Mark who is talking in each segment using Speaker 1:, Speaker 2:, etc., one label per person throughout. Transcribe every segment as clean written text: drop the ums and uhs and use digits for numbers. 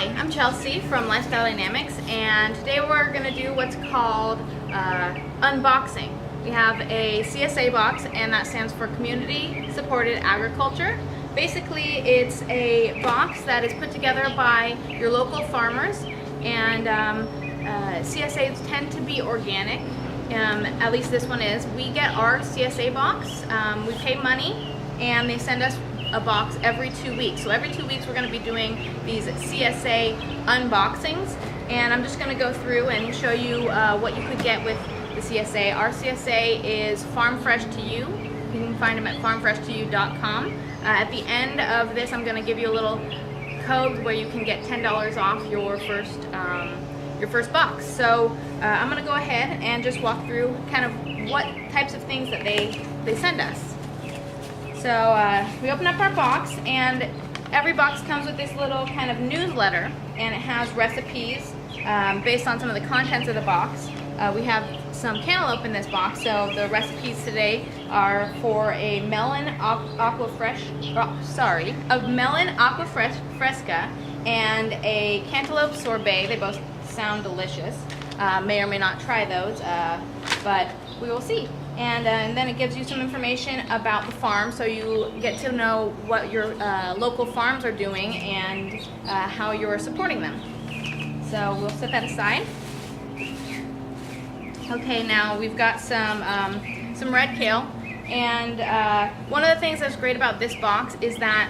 Speaker 1: Hi, I'm Chelsea from Lifestyle Dynamics, and today we're going to do what's called unboxing. We have a CSA box, and that stands for Community Supported Agriculture. Basically, it's a box that is put together by your local farmers, and CSAs tend to be organic. At least this one is. We get our CSA box, we pay money, and they send us a box every 2 weeks. So every 2 weeks we're going to be doing these CSA unboxings, and I'm just going to go through and show you what you could get with the CSA. Our CSA is Farm Fresh to You. You can find them at farmfreshtoyou.com. At the end of this, I'm going to give you a little code where you can get $10 off your first box. So I'm going to go ahead and just walk through kind of what types of things that they send us. So we open up our box, and every box comes with this little kind of newsletter, and it has recipes based on some of the contents of the box. We have some cantaloupe in this box, so the recipes today are for a melon aqua fresca and a cantaloupe sorbet. They both sound delicious. May or may not try those, but we will see. And then it gives you some information about the farm, so you get to know what your local farms are doing and how you're supporting them. So we'll set that aside. Okay, now we've got some red kale, and one of the things that's great about this box is that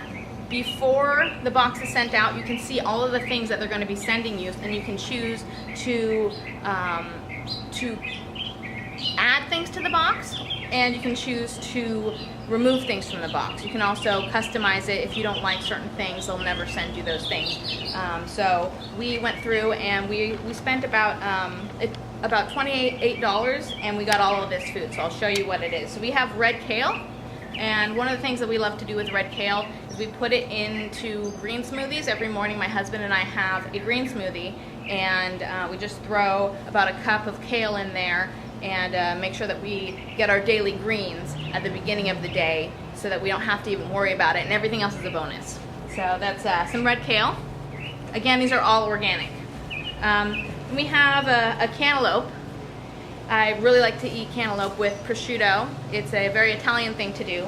Speaker 1: before the box is sent out, you can see all of the things that they're going to be sending you, and you can choose to add things to the box, and you can choose to remove things from the box. You can also customize it. If you don't like certain things, they'll never send you those things. So we went through and we spent about $28, and we got all of this food. So I'll show you what it is. So we have red kale, and one of the things that we love to do with red kale is we put it into green smoothies. Every morning my husband and I have a green smoothie, and we just throw about a cup of kale in there and make sure that we get our daily greens at the beginning of the day so that we don't have to even worry about it, and everything else is a bonus. So that's some red kale. Again, these are all organic. We have a cantaloupe. I really like to eat cantaloupe with prosciutto. It's a very Italian thing to do.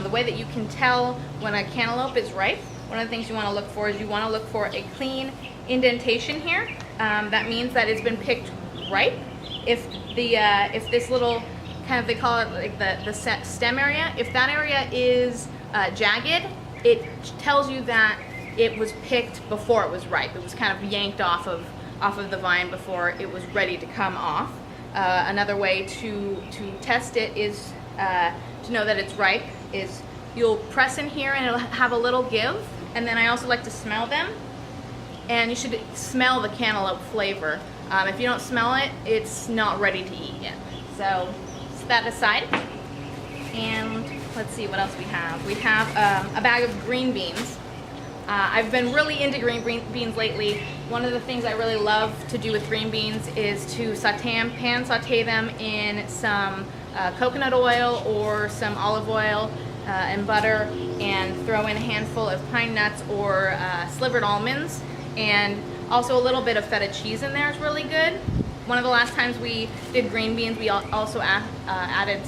Speaker 1: The way that you can tell when a cantaloupe is ripe, one of the things you want to look for is you want to look for a clean indentation here. That means that it's been picked ripe. If this little kind of, they call it like the stem area, if that area is jagged, it tells you that it was picked before it was ripe. It was kind of yanked off of the vine before it was ready to come off. Another way to test it is to know that it's ripe is you'll press in here and it'll have a little give, and then I also like to smell them, and you should smell the cantaloupe flavor. If you don't smell it, it's not ready to eat yet. So set that aside. And let's see what else we have. We have a bag of green beans. I've been really into green beans lately. One of the things I really love to do with green beans is to pan saute them in some coconut oil or some olive oil and butter, and throw in a handful of pine nuts or slivered almonds, and also a little bit of feta cheese in there is really good. One of the last times we did green beans, we also added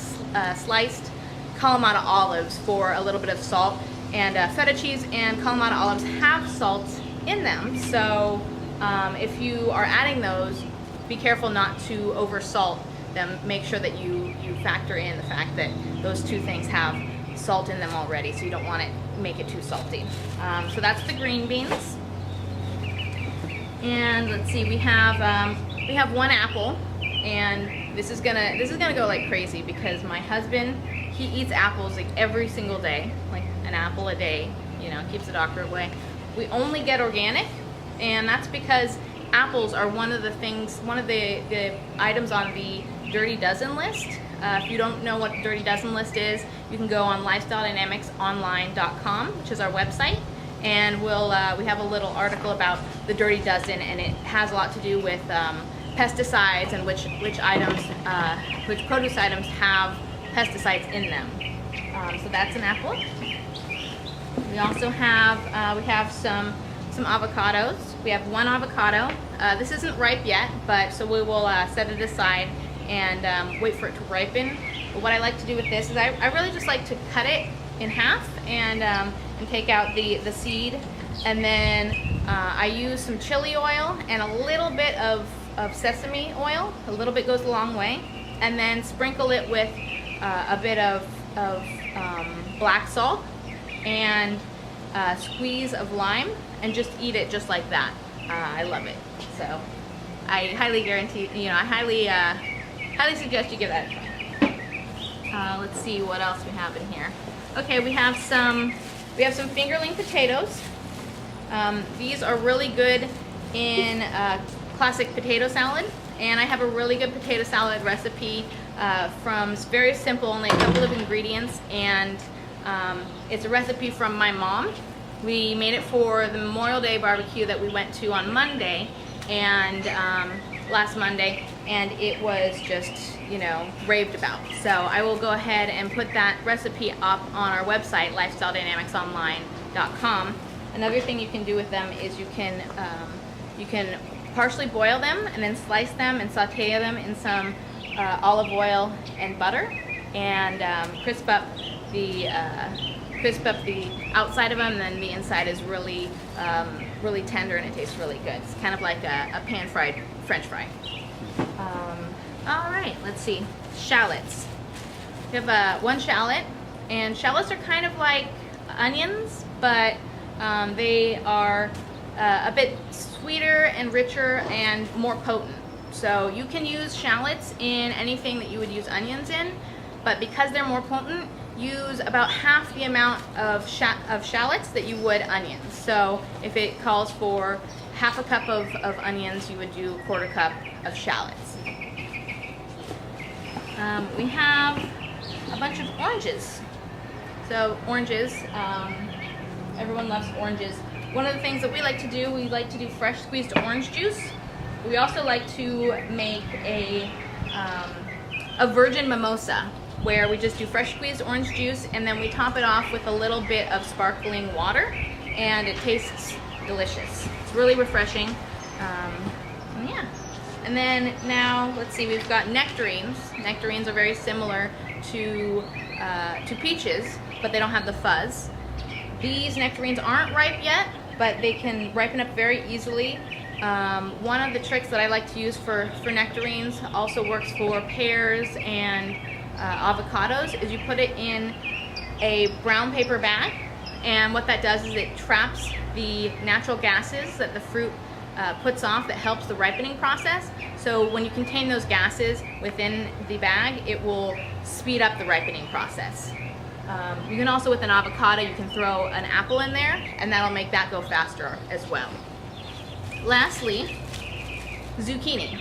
Speaker 1: sliced Kalamata olives for a little bit of salt. And feta cheese and Kalamata olives have salt in them, so if you are adding those, be careful not to over salt them. Make sure that you factor in the fact that those two things have salt in them already, so you don't want to make it too salty. So that's the green beans. And let's see, we have one apple, and this is gonna go like crazy because my husband, he eats apples like every single day, like an apple a day, keeps the doctor away. We only get organic, and that's because apples are one of the items on the Dirty Dozen list. If you don't know what Dirty Dozen list is, you can go on lifestyledynamicsonline.com, which is our website, and we have a little article about the Dirty Dozen, and it has a lot to do with pesticides and which produce items have pesticides in them. So that's an apple. We also have some some avocados. We have 1 avocado. This isn't ripe yet, but so we will set it aside and wait for it to ripen. But what I like to do with this is I really just like to cut it in half and take out the seed, and then I use some chili oil and a little bit of sesame oil. A little bit goes a long way, and then sprinkle it with a bit of black salt and a squeeze of lime, and just eat it just like that. I love it. So I highly guarantee, I highly suggest you give that a try. Let's see what else we have in here. Okay, we have some fingerling potatoes. These are really good in classic potato salad, and I have a really good potato salad recipe from very simple, only a couple of ingredients, and it's a recipe from my mom. We made it for the Memorial Day barbecue that we went to on Monday, and last Monday, and it was just, raved about. So I will go ahead and put that recipe up on our website, lifestyledynamicsonline.com. Another thing you can do with them is you can partially boil them and then slice them and saute them in some olive oil and butter, and crisp up the outside of them, and then the inside is really really tender and it tastes really good. It's kind of like a pan-fried French fry. All right, let's see. Shallots. We have 1 shallot, and shallots are kind of like onions, but they are a bit sweeter and richer and more potent. So you can use shallots in anything that you would use onions in, but because they're more potent, use about half the amount of shallots that you would onions. So if it calls for half a cup of onions, you would do 1/4 cup of shallots. We have a bunch of oranges. So oranges, everyone loves oranges. One of the things that we like to do, fresh squeezed orange juice. We also like to make a virgin mimosa, where we just do fresh squeezed orange juice, and then we top it off with a little bit of sparkling water, and it tastes delicious. It's really refreshing. Yeah. And then now, let's see, we've got nectarines. Nectarines are very similar to peaches, but they don't have the fuzz. These nectarines aren't ripe yet, but they can ripen up very easily. One of the tricks that I like to use for nectarines also works for pears and avocados, is you put it in a brown paper bag, and what that does is it traps the natural gases that the fruit puts off that helps the ripening process. So when you contain those gases within the bag, it will speed up the ripening process. You can also, with an avocado, you can throw an apple in there, and that'll make that go faster as well. Lastly, zucchini.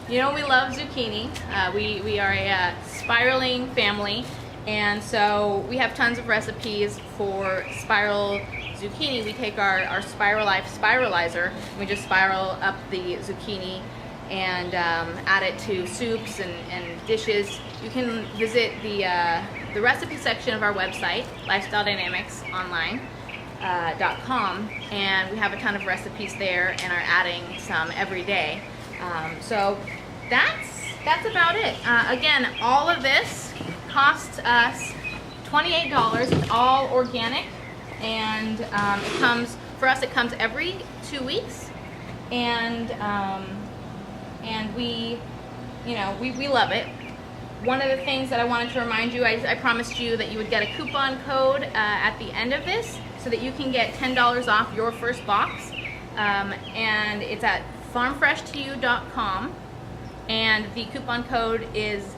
Speaker 1: We love zucchini. We are a spiraling family, and so we have tons of recipes for spiral zucchini. We take our Spiral Life spiralizer, and we just spiral up the zucchini and add it to soups and dishes. You can visit the recipe section of our website, lifestyledynamicsonline.com, and we have a ton of recipes there and are adding some every day. So that's about it. Again, all of this costs us $28. It's all organic, and it comes every 2 weeks, and we love it. One of the things that I wanted to remind you, I promised you that you would get a coupon code at the end of this, so that you can get $10 off your first box, and it's at farmfreshtoyou.com, and the coupon code is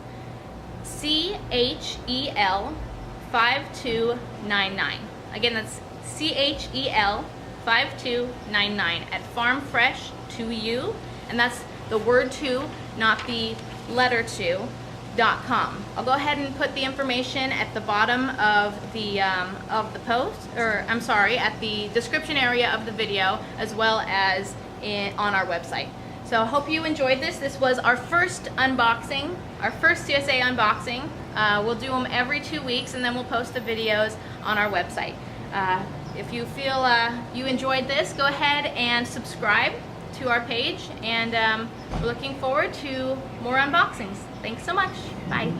Speaker 1: CHEL5299. Again, that's CHEL5299 at farmfreshtoyou, and that's the word 2, not the letter 2.com. I'll go ahead and put the information at the bottom of the post, at the description area of the video, as well as on our website. So I hope you enjoyed this. This was our first unboxing, our first CSA unboxing. We'll do them every 2 weeks, and then we'll post the videos on our website. if you feel you enjoyed this, go ahead and subscribe to our page, and we're looking forward to more unboxings. Thanks so much. Bye.